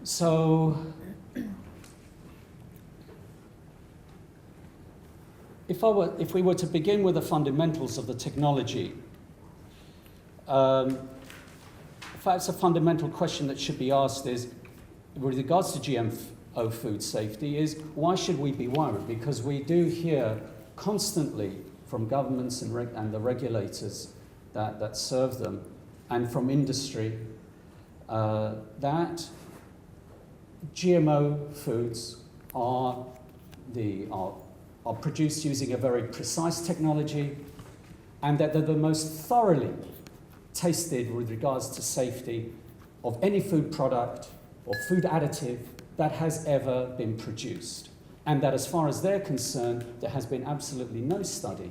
So, if we were to begin with the fundamentals of the technology, perhaps a fundamental question that should be asked is, with regards to GMO food safety, is why should we be worried? Because we do hear constantly from governments and the regulators that serve them, and from industry, that GMO foods are produced using a very precise technology, and that they're the most thoroughly tested with regards to safety of any food product or food additive that has ever been produced. And that as far as they're concerned, there has been absolutely no study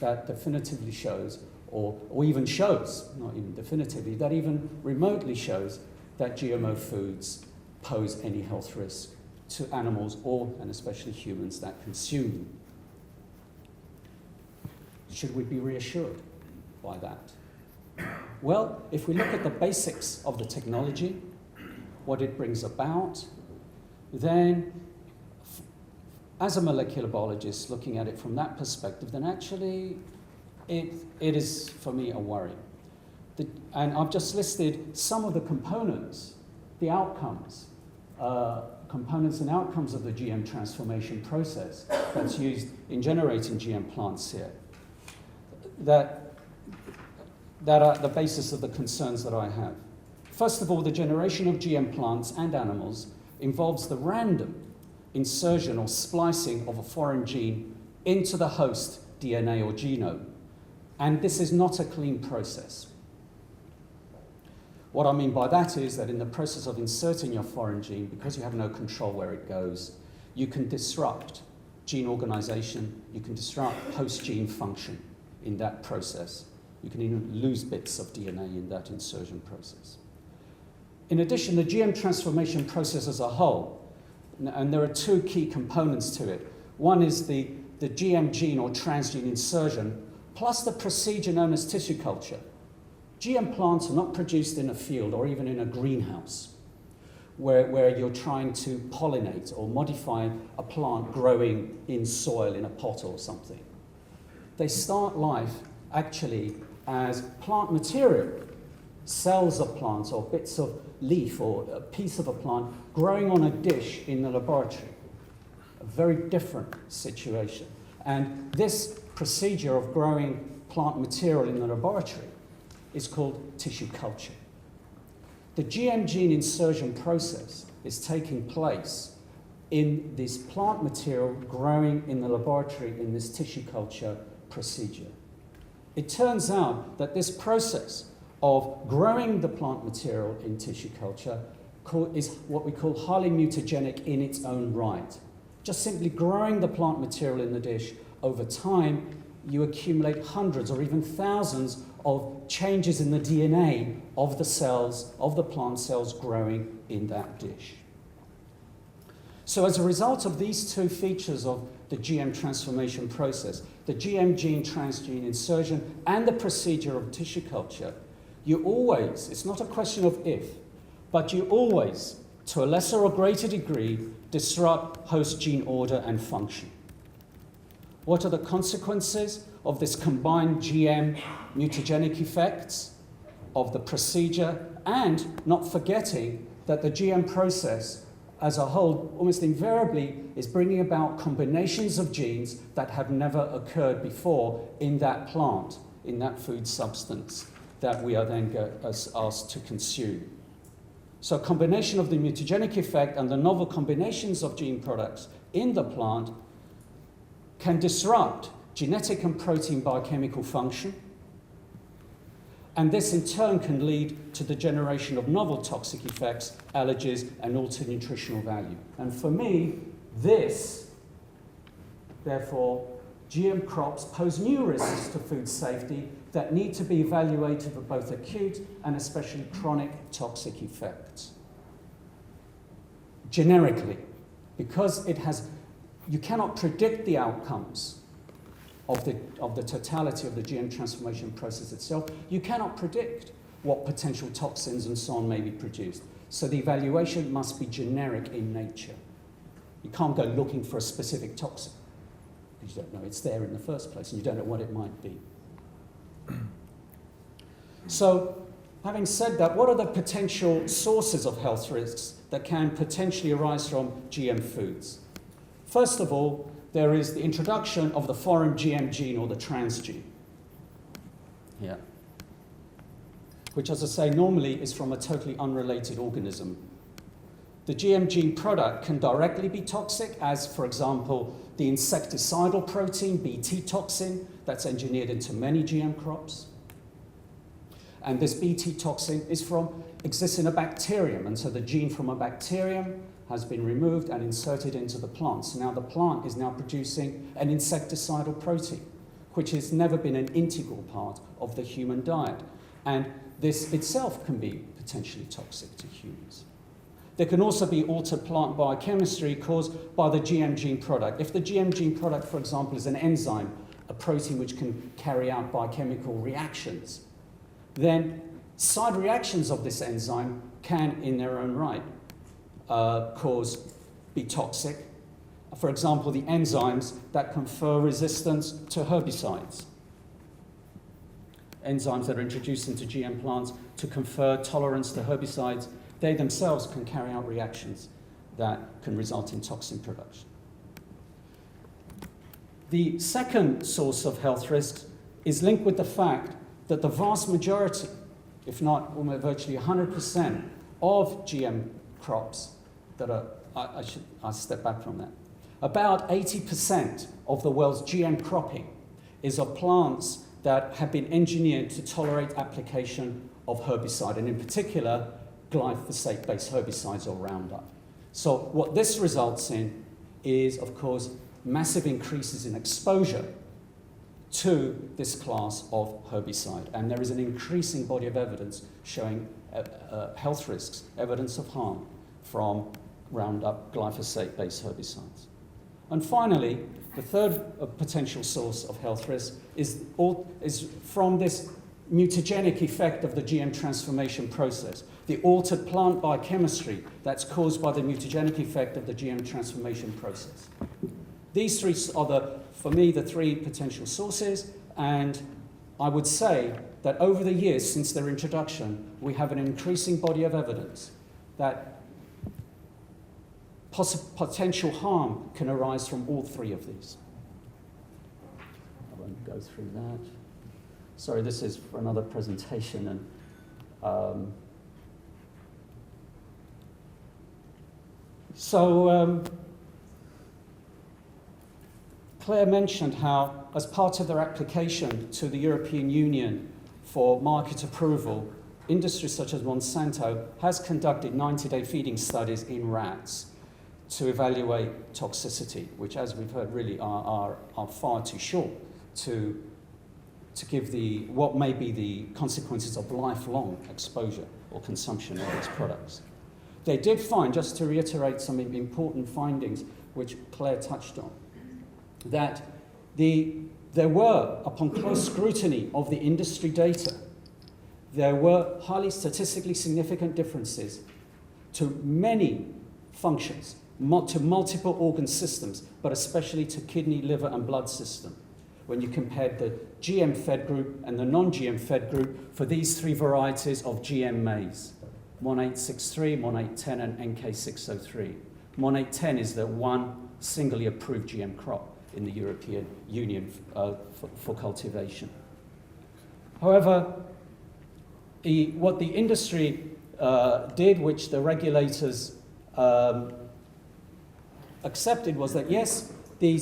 that definitively shows, or even shows, not even definitively, that even remotely shows that GMO foods pose any health risk to animals and especially humans that consume them. Should we be reassured by that? Well, if we look at the basics of the technology, what it brings about, then as a molecular biologist looking at it from that perspective, then actually it is, for me, a worry. And I've just listed some of the components, the outcomes, components and outcomes of the GM transformation process that's used in generating GM plants here, that are the basis of the concerns that I have. First of all, the generation of GM plants and animals involves the random insertion or splicing of a foreign gene into the host DNA or genome. And this is not a clean process. What I mean by that is that in the process of inserting your foreign gene, because you have no control where it goes, you can disrupt gene organization, you can disrupt host gene function in that process. You can even lose bits of DNA in that insertion process. In addition, the GM transformation process as a whole, and there are two key components to it. One is the GM gene or transgene insertion, plus the procedure known as tissue culture. GM plants are not produced in a field or even in a greenhouse where you're trying to pollinate or modify a plant growing in soil in a pot or something. They start life actually as plant material, cells of plants or bits of leaf or a piece of a plant growing on a dish in the laboratory. A very different situation. And this procedure of growing plant material in the laboratory is called tissue culture. The GM gene insertion process is taking place in this plant material growing in the laboratory in this tissue culture procedure. It turns out that this process of growing the plant material in tissue culture is what we call highly mutagenic in its own right. Just simply growing the plant material in the dish, over time, you accumulate hundreds or even thousands of changes in the DNA of the cells, of the plant cells growing in that dish. So as a result of these two features of the GM transformation process, the GM gene transgene insertion and the procedure of tissue culture, you always, it's not a question of if, but you always, to a lesser or greater degree, disrupt host gene order and function. What are the consequences of this combined GM mutagenic effects of the procedure, and not forgetting that the GM process as a whole almost invariably is bringing about combinations of genes that have never occurred before in that plant, in that food substance that we are then asked to consume. So a combination of the mutagenic effect and the novel combinations of gene products in the plant can disrupt genetic and protein biochemical function, and this in turn can lead to the generation of novel toxic effects, allergies, and altered nutritional value. And for me, this, therefore, GM crops pose new risks to food safety that need to be evaluated for both acute and especially chronic toxic effects. Generically, because you cannot predict the outcomes of the totality of the GM transformation process itself. You cannot predict what potential toxins and so on may be produced. So the evaluation must be generic in nature. You can't go looking for a specific toxin because you don't know it's there in the first place and you don't know what it might be. So, having said that, what are the potential sources of health risks that can potentially arise from GM foods? First of all, there is the introduction of the foreign GM gene or the transgene. Yeah. Which, as I say, normally is from a totally unrelated organism. The GM gene product can directly be toxic, as, for example, the insecticidal protein, Bt toxin, that's engineered into many GM crops. And this Bt toxin exists in a bacterium, and so the gene from a bacterium has been removed and inserted into the plant. So now the plant is now producing an insecticidal protein, which has never been an integral part of the human diet. And this itself can be potentially toxic to humans. There can also be altered plant biochemistry caused by the GM gene product. If the GM gene product, for example, is an enzyme, a protein which can carry out biochemical reactions, then side reactions of this enzyme can, in their own right, be toxic. For example, the enzymes that confer resistance to herbicides. Enzymes that are introduced into GM plants to confer tolerance to herbicides, they themselves can carry out reactions that can result in toxin production. The second source of health risks is linked with the fact that the vast majority, if not almost virtually 100% of GM crops that are, I'll step back from that. About 80% of the world's GM cropping is of plants that have been engineered to tolerate application of herbicide, and in particular, glyphosate-based herbicides or Roundup. So what this results in is, of course, massive increases in exposure to this class of herbicide. And there is an increasing body of evidence showing health risks, evidence of harm from Roundup glyphosate-based herbicides. And finally, the third potential source of health risk is from this mutagenic effect of the GM transformation process, the altered plant biochemistry that's caused by the mutagenic effect of the GM transformation process. These three are, for me, the three potential sources, and I would say that over the years since their introduction, we have an increasing body of evidence that potential harm can arise from all three of these. I won't go through that. Sorry, this is for another presentation. And Claire mentioned how, as part of their application to the European Union for market approval, industries such as Monsanto has conducted 90-day feeding studies in rats to evaluate toxicity, which, as we've heard, really are far too short to give what may be the consequences of lifelong exposure or consumption of these products. They did find, just to reiterate some important findings which Claire touched on, that there were, upon close scrutiny of the industry data, there were highly statistically significant differences to many functions, to multiple organ systems, but especially to kidney, liver, and blood system, when you compared the GM-fed group and the non-GM fed group for these three varieties of GM maize, Mon 863, Mon 810, and NK 603. Mon 810 is the one singly approved GM crop in the European Union for cultivation. However, what the industry did, which the regulators accepted, was that yes, they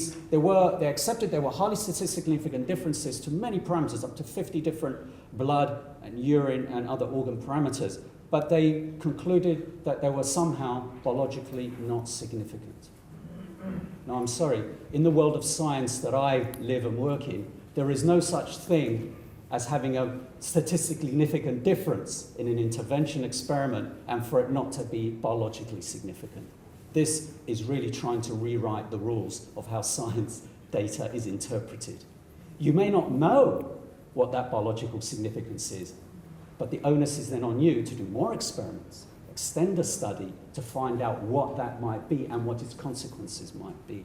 accepted there were highly statistically significant differences to many parameters, up to 50 different blood and urine and other organ parameters, but they concluded that they were somehow biologically not significant. Now, I'm sorry, in the world of science that I live and work in, there is no such thing as having a statistically significant difference in an intervention experiment and for it not to be biologically significant. This is really trying to rewrite the rules of how science data is interpreted. You may not know what that biological significance is, but the onus is then on you to do more experiments extend the study to find out what that might be and what its consequences might be.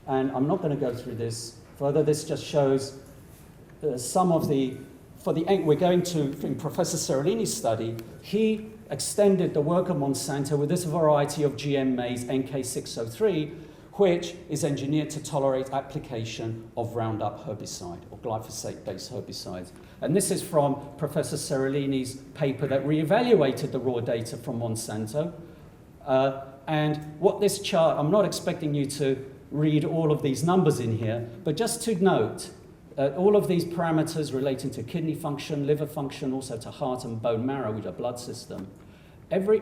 And I'm not going to go through this further. This just shows some of the, we're going to, in Professor Seralini's study, he extended the work of Monsanto with this variety of GM maize, NK603, which is engineered to tolerate application of Roundup herbicide or glyphosate-based herbicides. And this is from Professor Seralini's paper that reevaluated the raw data from Monsanto. And what this chart, I'm not expecting you to read all of these numbers in here, but just to note, all of these parameters relating to kidney function, liver function, also to heart and bone marrow, which are blood system,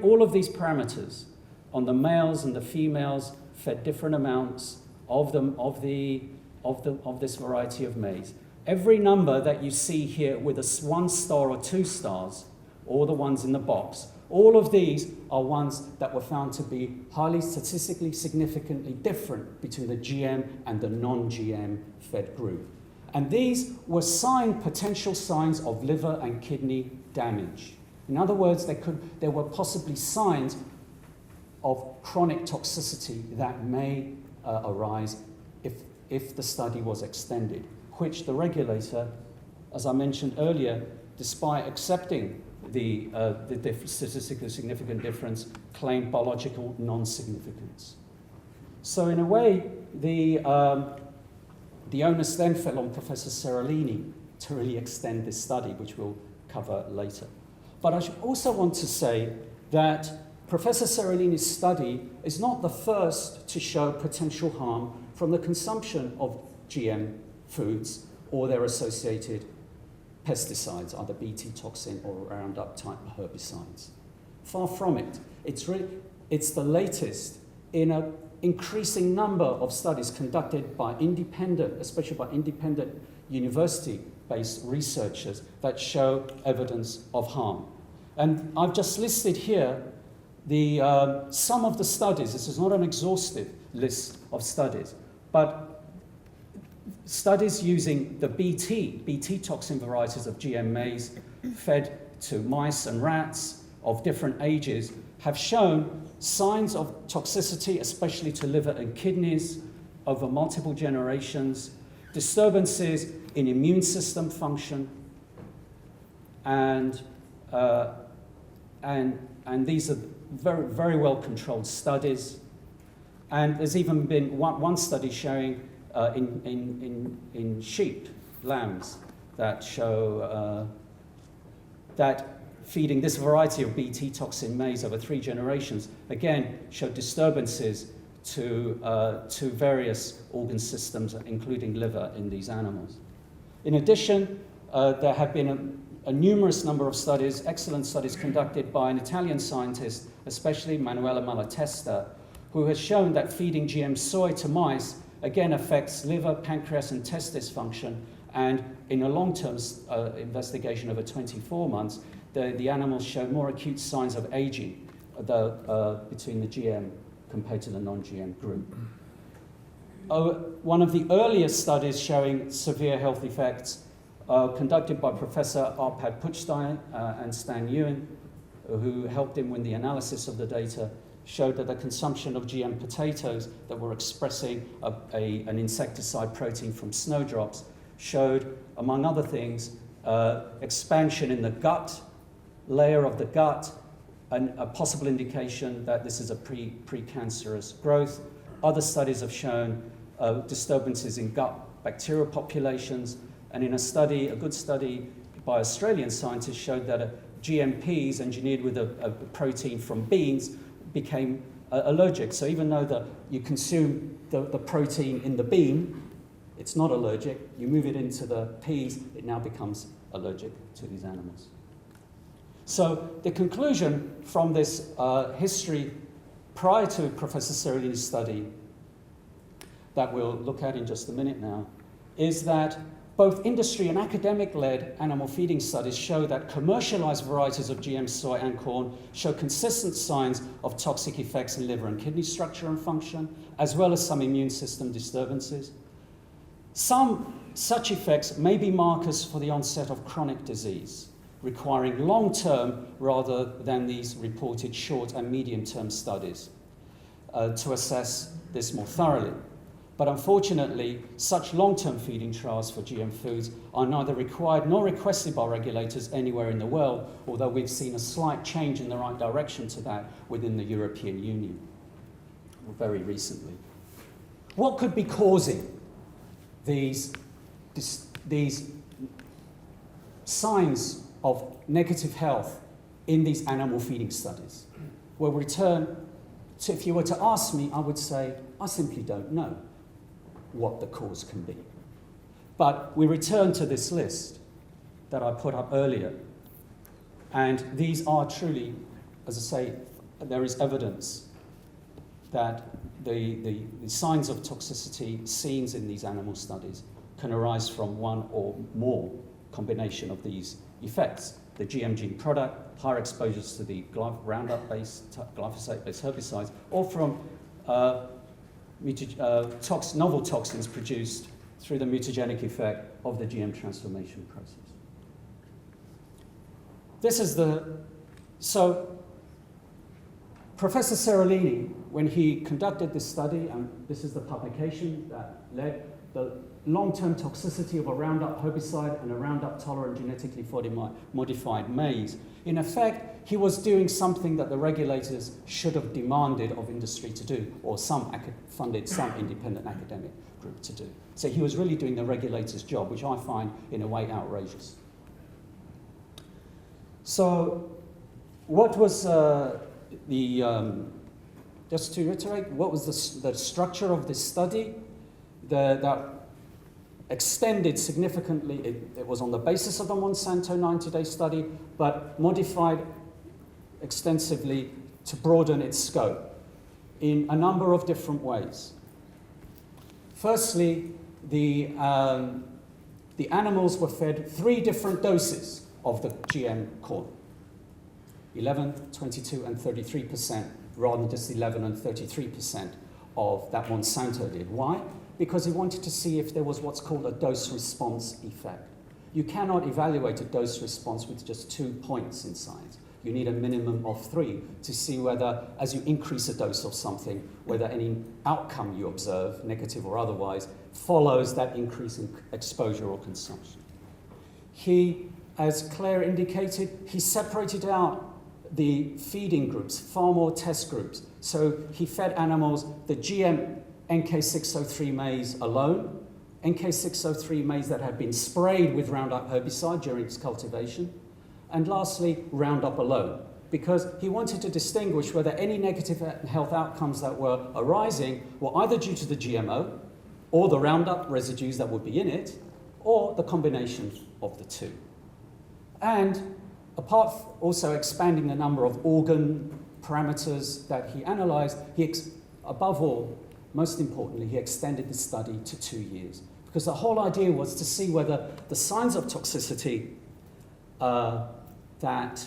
all of these parameters on the males and the females fed different amounts of this variety of maize. Every number that you see here with a 1 star or 2 stars, or the ones in the box, all of these are ones that were found to be highly statistically significantly different between the GM and the non-GM fed group. And these were potential signs of liver and kidney damage. In other words, there were possibly signs of chronic toxicity that may arise if the study was extended, which the regulator, as I mentioned earlier, despite accepting the statistically significant difference, claimed biological non-significance. So in a way, the onus then fell on Professor Seralini to really extend this study, which we'll cover later. But I should also want to say that Professor Seralini's study is not the first to show potential harm from the consumption of GM foods or their associated pesticides, either Bt toxin or Roundup type herbicides. Far from it. It's the latest in an increasing number of studies conducted by especially by independent university-based researchers that show evidence of harm. And I've just listed here some of the studies. This is not an exhaustive list of studies, but studies using the Bt toxin varieties of GM maize fed to mice and rats of different ages have shown signs of toxicity, especially to liver and kidneys, over multiple generations, disturbances in immune system function, and these are very, very well controlled studies. And there's even been one study showing in sheep, lambs, that show that feeding this variety of Bt toxin maize over 3 generations, again, showed disturbances to various organ systems, including liver, in these animals. In addition, there have been a numerous number of studies, excellent studies conducted by an Italian scientist, especially Manuela Malatesta, who has shown that feeding GM soy to mice again affects liver, pancreas, and testis function. And in a long-term investigation over 24 months, the animals showed more acute signs of aging between the GM compared to the non-GM group. One of the earliest studies showing severe health effects conducted by Professor Arpad Puchstein and Stan Ewan, who helped him with the analysis of the data, showed that the consumption of GM potatoes that were expressing an insecticide protein from snowdrops showed, among other things, expansion in the gut, layer of the gut, and a possible indication that this is a precancerous growth. Other studies have shown disturbances in gut bacterial populations, and in a good study by Australian scientists showed that GMPs engineered with a protein from beans became allergic. So even though you consume the protein in the bean, it's not allergic. You move it into the peas, it now becomes allergic to these animals. So the conclusion from this history prior to Professor Seralini's study that we'll look at in just a minute now is that both industry and academic-led animal feeding studies show that commercialized varieties of GM soy and corn show consistent signs of toxic effects in liver and kidney structure and function, as well as some immune system disturbances. Some such effects may be markers for the onset of chronic disease. requiring long-term rather than these reported short and medium-term studies to assess this more thoroughly. But unfortunately, such long-term feeding trials for GM foods are neither required nor requested by regulators anywhere in the world, although we've seen a slight change in the right direction to that within the European Union very recently. What could be causing these signs of negative health in these animal feeding studies? Well, if you were to ask me, I would say, I simply don't know what the cause can be. But we return to this list that I put up earlier. And these are truly, as I say, there is evidence that the signs of toxicity seen in these animal studies can arise from one or more combination of these effects. The GM gene product, higher exposures to the Roundup-based, glyphosate-based herbicides, or from novel toxins produced through the mutagenic effect of the GM transformation process. So Professor Seralini, when he conducted this study, and this is the publication that led the long-term toxicity of a Roundup herbicide and a Roundup-tolerant genetically modified maize. In effect, he was doing something that the regulators should have demanded of industry to do, or funded some independent academic group to do. So he was really doing the regulator's job, which I find in a way outrageous. So what was just to reiterate, what was the structure of this study? That extended significantly, it was on the basis of the Monsanto 90-day study, but modified extensively to broaden its scope in a number of different ways. Firstly, the animals were fed 3 different doses of the GM corn, 11, 22, and 33%, rather than just 11 and 33% of that Monsanto did. Why? Because he wanted to see if there was what's called a dose-response effect. You cannot evaluate a dose response with just 2 points in science. You need a minimum of 3 to see whether, as you increase a dose of something, whether any outcome you observe, negative or otherwise, follows that increase in exposure or consumption. He, as Claire indicated, he separated out the feeding groups, far more test groups. So he fed animals the GM NK603 maize alone, NK603 maize that had been sprayed with Roundup herbicide during its cultivation, and lastly, Roundup alone, because he wanted to distinguish whether any negative health outcomes that were arising were either due to the GMO, or the Roundup residues that would be in it, or the combination of the two. And apart from also expanding the number of organ parameters that he analyzed, above all, most importantly, he extended the study to 2 years, because the whole idea was to see whether the signs of toxicity that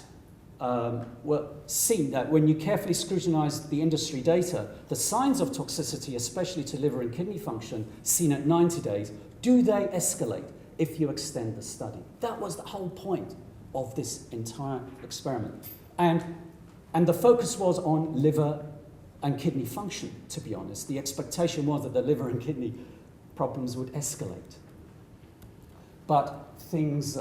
were seen, that when you carefully scrutinized the industry data, the signs of toxicity, especially to liver and kidney function, seen at 90 days, do they escalate if you extend the study? That was the whole point of this entire experiment. And the focus was on liver and kidney function, to be honest. The expectation was that the liver and kidney problems would escalate. But things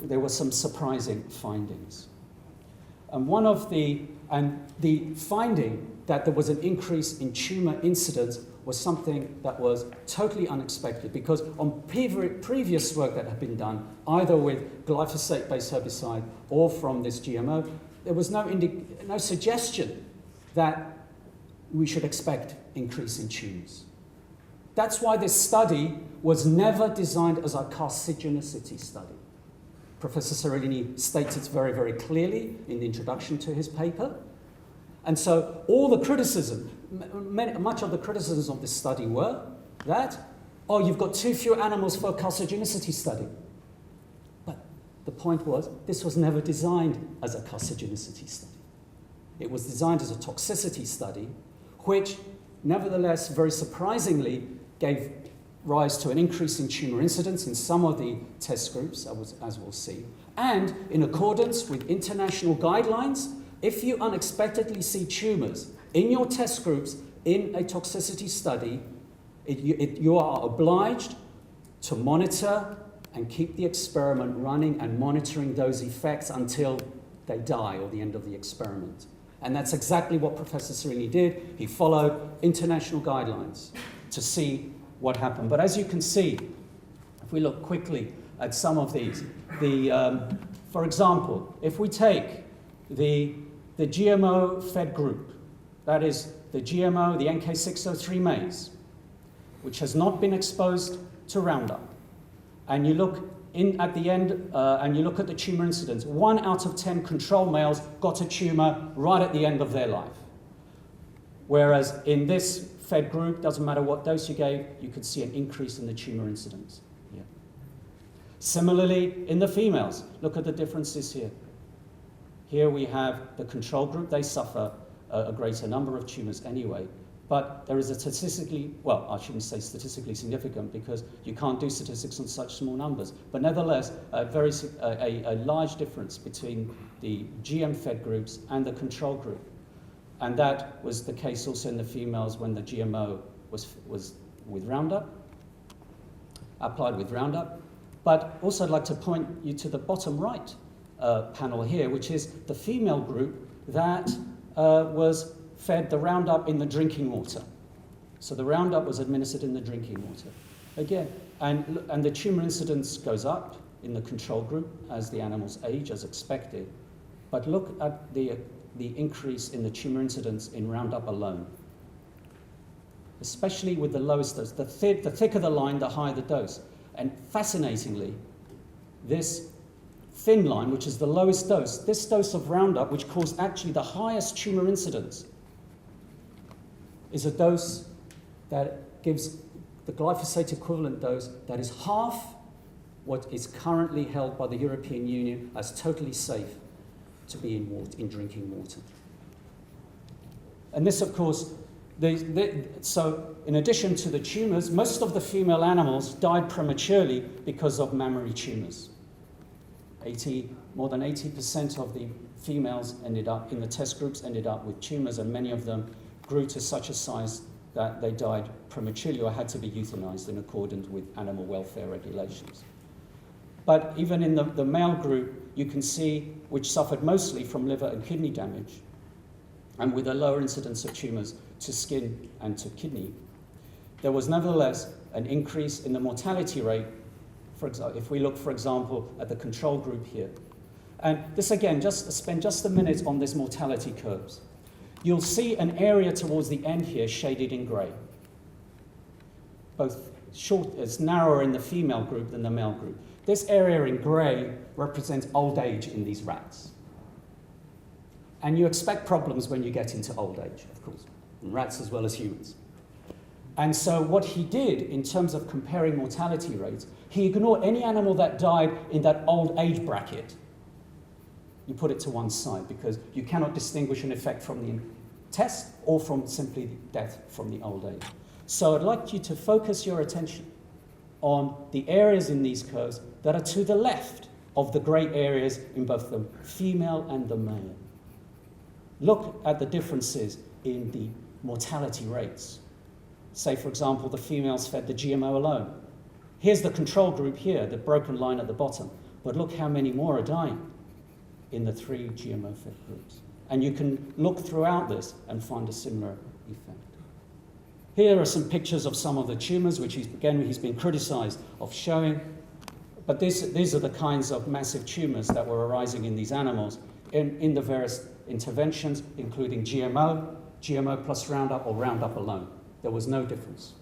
there were some surprising findings. And the finding that there was an increase in tumor incidence was something that was totally unexpected, because on previous work that had been done, either with glyphosate-based herbicide or from this GMO, there was no suggestion that we should expect increase in tumors. That's why this study was never designed as a carcinogenicity study. Professor Seralini states it very, very clearly in the introduction to his paper. And so all the criticism, much of the criticisms of this study were that, oh, you've got too few animals for a carcinogenicity study. But the point was, this was never designed as a carcinogenicity study. It was designed as a toxicity study, which nevertheless, very surprisingly, gave rise to an increase in tumour incidence in some of the test groups, as we'll see. And in accordance with international guidelines, if you unexpectedly see tumours in your test groups in a toxicity study, you are obliged to monitor and keep the experiment running and monitoring those effects until they die or the end of the experiment. And that's exactly what Professor Seralini did. He followed international guidelines to see what happened. But as you can see, if we look quickly at some of these, for example, if we take the GMO-fed group, that is the GMO, the NK603 maize, which has not been exposed to Roundup, and you look at the end and you look at the tumour incidence, 1 out of 10 control males got a tumour right at the end of their life. Whereas in this fed group, doesn't matter what dose you gave, you could see an increase in the tumour incidence. Yeah. Similarly, in the females, look at the differences here. Here we have the control group. They suffer a greater number of tumours anyway. But there is a statistically, well, I shouldn't say statistically significant because you can't do statistics on such small numbers. But nevertheless, a large difference between the GM-fed groups and the control group. And that was the case also in the females when the GMO was with Roundup, applied with Roundup. But also I'd like to point you to the bottom right panel here, which is the female group that was fed the Roundup in the drinking water. So the Roundup was administered in the drinking water. Again, and the tumour incidence goes up in the control group as the animals age, as expected. But look at the increase in the tumour incidence in Roundup alone, especially with the lowest dose. The thicker the line, the higher the dose. And fascinatingly, this thin line, which is the lowest dose, this dose of Roundup, which caused actually the highest tumour incidence, is a dose that gives the glyphosate equivalent dose that is half what is currently held by the European Union as totally safe to be in drinking water. And this, of course, so in addition to the tumours, most of the female animals died prematurely because of mammary tumours. More than 80% of the females ended up, in the test groups, ended up with tumours, and many of them grew to such a size that they died prematurely or had to be euthanized in accordance with animal welfare regulations. But even in the male group, you can see, which suffered mostly from liver and kidney damage, and with a lower incidence of tumours to skin and to kidney, there was nevertheless an increase in the mortality rate. For example, if we look, for example, at the control group here. And this again, spend just a minute on these mortality curves. You'll see an area towards the end here shaded in grey. It's narrower in the female group than the male group. This area in grey represents old age in these rats. And you expect problems when you get into old age, of course, in rats as well as humans. And so what he did in terms of comparing mortality rates, he ignored any animal that died in that old age bracket. You put it to one side because you cannot distinguish an effect from the test or from simply death from the old age. So I'd like you to focus your attention on the areas in these curves that are to the left of the grey areas in both the female and the male. Look at the differences in the mortality rates. Say, for example, the females fed the GMO alone. Here's the control group here, the broken line at the bottom. But look how many more are dying in the 3 GMO-fed groups. And you can look throughout this and find a similar effect. Here are some pictures of some of the tumours, which he's been criticised of showing. But these are the kinds of massive tumours that were arising in these animals in the various interventions, including GMO, GMO plus Roundup, or Roundup alone. There was no difference.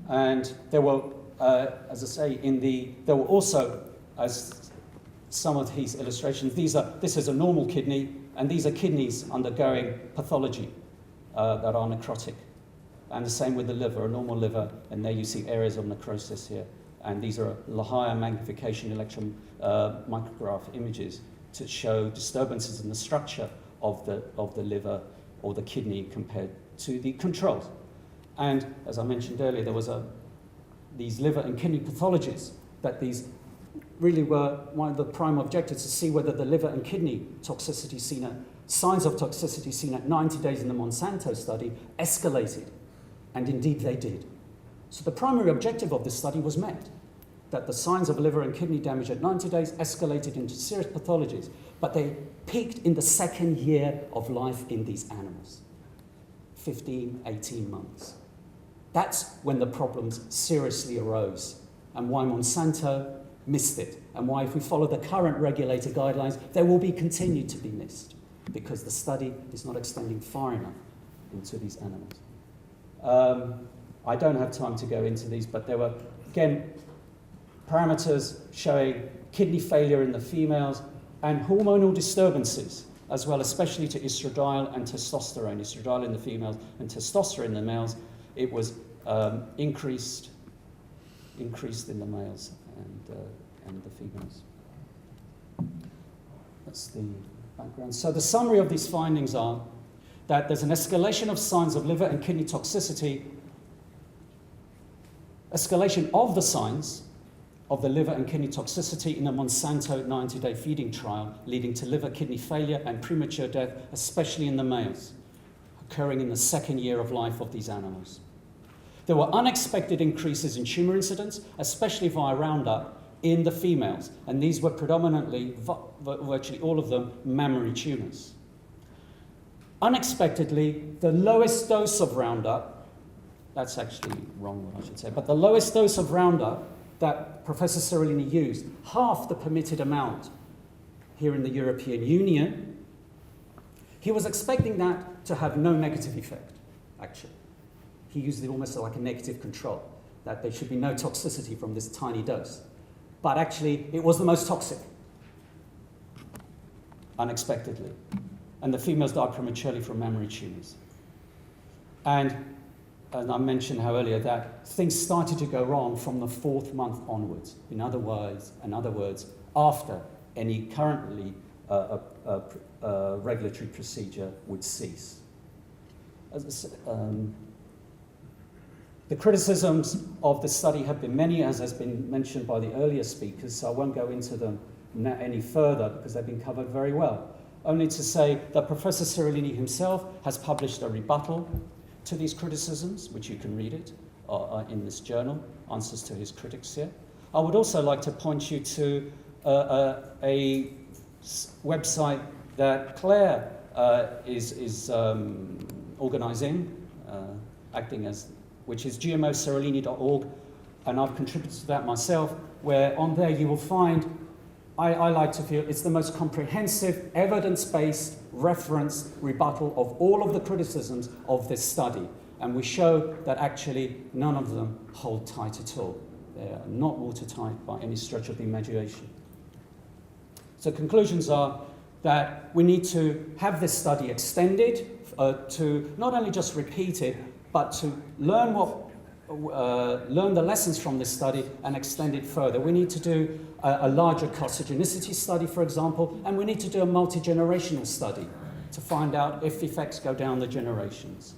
And there were, as I say, there were also, as some of these illustrations, this is a normal kidney, and these are kidneys undergoing pathology that are necrotic. And the same with the liver, a normal liver, and there you see areas of necrosis here. And these are higher magnification electron micrograph images to show disturbances in the structure of the liver or the kidney compared to the controls. And as I mentioned earlier, there was these liver and kidney pathologies that these really were one of the prime objectives, to see whether the liver and kidney toxicity signs of toxicity seen at 90 days in the Monsanto study escalated. And indeed they did. So the primary objective of this study was met, that the signs of liver and kidney damage at 90 days escalated into serious pathologies, but they peaked in the second year of life in these animals, 15, 18 months. That's when the problems seriously arose, and why Monsanto missed it, and why, if we follow the current regulator guidelines, they will be continued to be missed, because the study is not extending far enough into these animals. I don't have time to go into these, but there were, again, parameters showing kidney failure in the females and hormonal disturbances as well, especially to estradiol and testosterone. Estradiol in the females and testosterone in the males. It was increased in the males and the females. That's the background. So the summary of these findings are that there's an escalation of signs of liver and kidney toxicity, escalation of the signs of the liver and kidney toxicity in the Monsanto 90-day feeding trial, leading to liver kidney failure and premature death, especially in the males, occurring in the second year of life of these animals. There were unexpected increases in tumor incidence, especially via Roundup, in the females, and these were predominantly, virtually all of them, mammary tumors. Unexpectedly, the lowest dose of Roundup, that's actually wrong what I should say, but the lowest dose of Roundup that Professor Seralini used, half the permitted amount here in the European Union, he was expecting that to have no negative effect, actually. He used it almost like a negative control, that there should be no toxicity from this tiny dose. But actually, it was the most toxic, unexpectedly. And the females died prematurely from mammary tumors. And I mentioned how earlier that things started to go wrong from the 4th month onwards. In other words, after any currently regulatory procedure would cease. The criticisms of the study have been many, as has been mentioned by the earlier speakers, so I won't go into them any further because they've been covered very well. Only to say that Professor Seralini himself has published a rebuttal to these criticisms, which you can read it in this journal, answers to his critics here. I would also like to point you to a website that Claire is organising, acting as, which is gmoseralini.org, and I've contributed to that myself, where on there you will find, I like to feel, it's the most comprehensive, evidence-based reference rebuttal of all of the criticisms of this study. And we show that actually none of them hold tight at all. They are not watertight by any stretch of the imagination. So conclusions are that we need to have this study extended to not only just repeat it, but to learn the lessons from this study and extend it further. We need to do a larger carcinogenicity study, for example, and we need to do a multi-generational study to find out if effects go down the generations.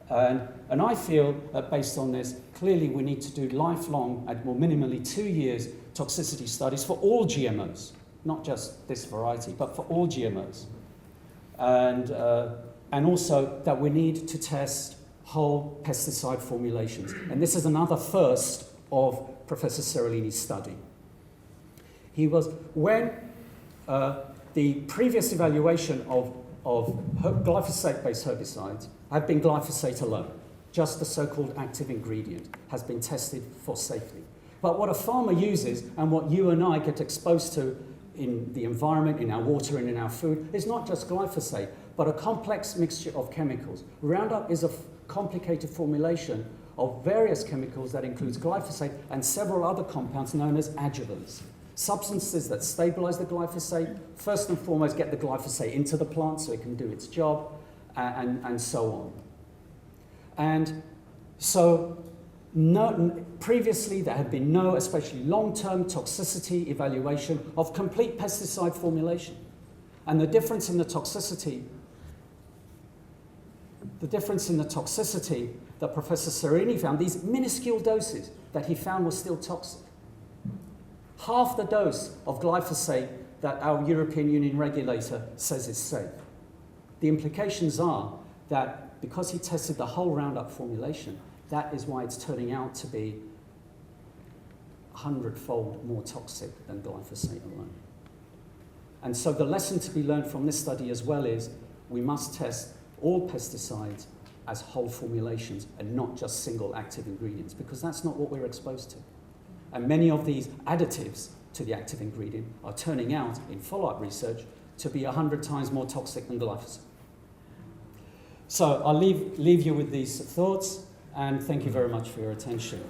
And I feel that based on this, clearly we need to do lifelong, at more minimally 2 years, toxicity studies for all GMOs, not just this variety, but for all GMOs. And also that we need to test whole pesticide formulations. And this is another first of Professor Seralini's study. When the previous evaluation of glyphosate-based herbicides had been glyphosate alone, just the so-called active ingredient, has been tested for safety. But what a farmer uses and what you and I get exposed to in the environment, in our water and in our food, is not just glyphosate, but a complex mixture of chemicals. Roundup is a complicated formulation of various chemicals that includes glyphosate and several other compounds known as adjuvants. Substances that stabilize the glyphosate, first and foremost get the glyphosate into the plant so it can do its job, and so on. And so previously there had been no, especially long-term toxicity evaluation of complete pesticide formulation. And the difference in the toxicity that Professor Seralini found, these minuscule doses that he found were still toxic. Half the dose of glyphosate that our European Union regulator says is safe. The implications are that because he tested the whole Roundup formulation, that is why it's turning out to be 100-fold more toxic than glyphosate alone. And so the lesson to be learned from this study as well is we must test all pesticides as whole formulations and not just single active ingredients, because that's not what we're exposed to. And many of these additives to the active ingredient are turning out, in follow-up research, to be 100 times more toxic than glyphosate. So I'll leave you with these thoughts, and thank you very much for your attention.